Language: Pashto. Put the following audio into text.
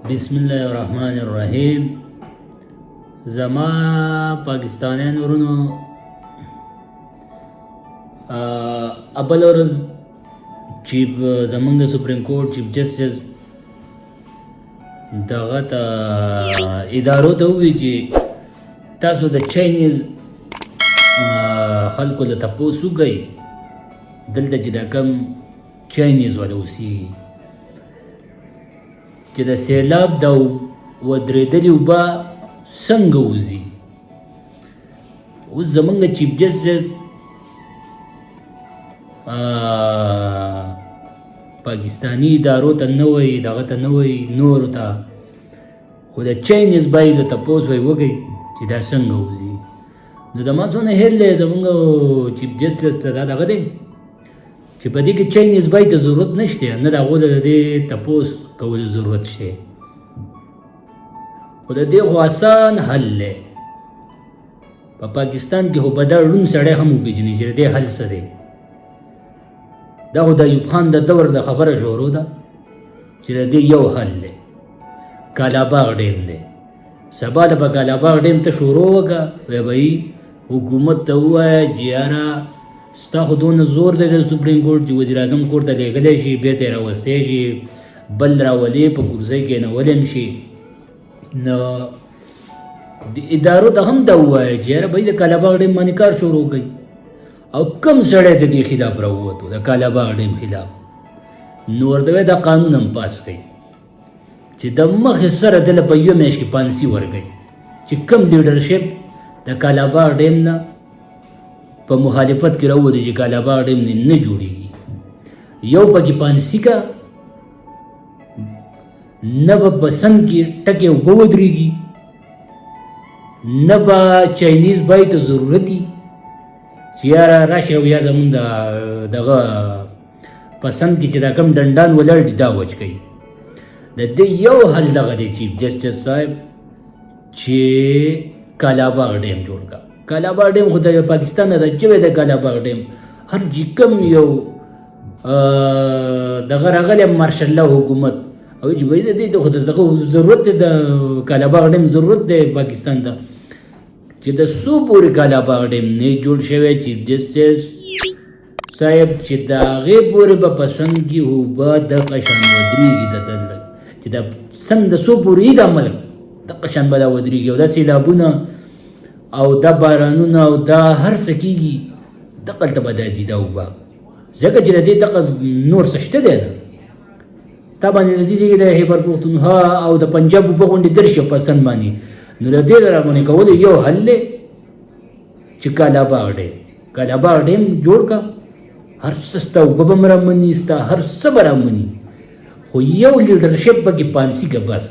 بسم الله الرحمن الرحیم. زما پاکستانیان ورونو اول ورځ چیف زمونږ د سپریم کورټ چیف جسټس دغه ته ادارو ته ووایي چې تاسو د چاینیز خلکو له تپوس وکړئ دلته چې دا کم چاینیز والا اوسېږي چې د سیلاب د ودرېدلې اوبه څنګه وځي. اوس زمونږ چیف جسټس پاکستانی ادارو ته نه وایي دغه ته نه وایي نورو ته خو د چاینیز بای له تپوس وایي وکړئ چې دا څنګه وځي. نو زما څونه هیل دی زمونږ چیف جسټس ته دا دغه دی چې په دې کې چاینیز بای ته ضرورت نشته نه د هغو د دې تپوس کولو ضرورت شته خو د دې خو آسان حل دی. په پاکستان کې خو به دا ړوند سړی هم وپېژني چې د دې حل څه دی. دا خو د ایوب خان د دور د خبره شروع ده چې د دې یو حل دی کالاباغ ډیم دی. سبا د به کالاباغ ډیم ته شروع وکړه وی به حکومت ته ووایه چې یاره ستا خو دونه زور دی د سپریم کورټ چې وزیر اعظم کور ته لېږلی شي بېرته یې راوستی شي بل راولې په کرسۍ کېنولی هم شي. نو د ادارو ته هم دا ووایه چې یاره بھائی د کالاباغ ډیم باندې کار شروع کوي او کم سړی د دې خلاف راووتو د کالاباغ ډیم خلاف نو ورته وایي دا قانون هم پاس کوي چې د مخې سره دله په یوه میاشت کې پانسي ورکوي چې کم لیډرشپ د کالاباغ ډیم نه په مخالفت کې راووتي چې کالاباغ ډیم نه جوړېږي یو پکې پانسي کا نه به په سند کې ټکې اوبه ودرېږي نه به چاینیز بای ته ضرورت وي چې یاره راشي او یا زمونږ دغه په سند کې چې دا کم ډنډان ولاړ دي دا وچ کوي. د دې یو حل دغه دی چیف جسټس صاحب چې کالاباغ ډیم جوړ کړه. کالاباغ ډیم خو د پاکستان نه راجوی د کالاباغ ډیم هر چې کم یو دغه راغلی مارشل الله حکومت او چې وایي د دې خو دغه ضرورت دی د کالاباغ ډیم ضرورت دی پاکستان ته چې د څو پورې کالاباغ ډیم نه جوړ شوی چیف جسټس صاحب چې د هغې پورې به په سند کې اوبه دغه شان ودرېږي چې دا سند د څو پورې وي دا ملک دغه شان به دا ودرېږي او دا سیلابونه او دا بارانونه او دا هر څه کېږي دغلته به دا ځي دا اوبه ځکه چې د دې دغه نور څه شته دی نه تا باندې د دې کې د خیبر پښتونخوا او د پنجاب اوبه غوندې درشي په سند باندې نو د دې د راغونې کولو یو حل دی چې کالاباغ ډیم جوړ کړه هر څه ستا اوبه به هم رامني ستا هر څه به رامني خو یو لیډرشپ پکې پالسي که بس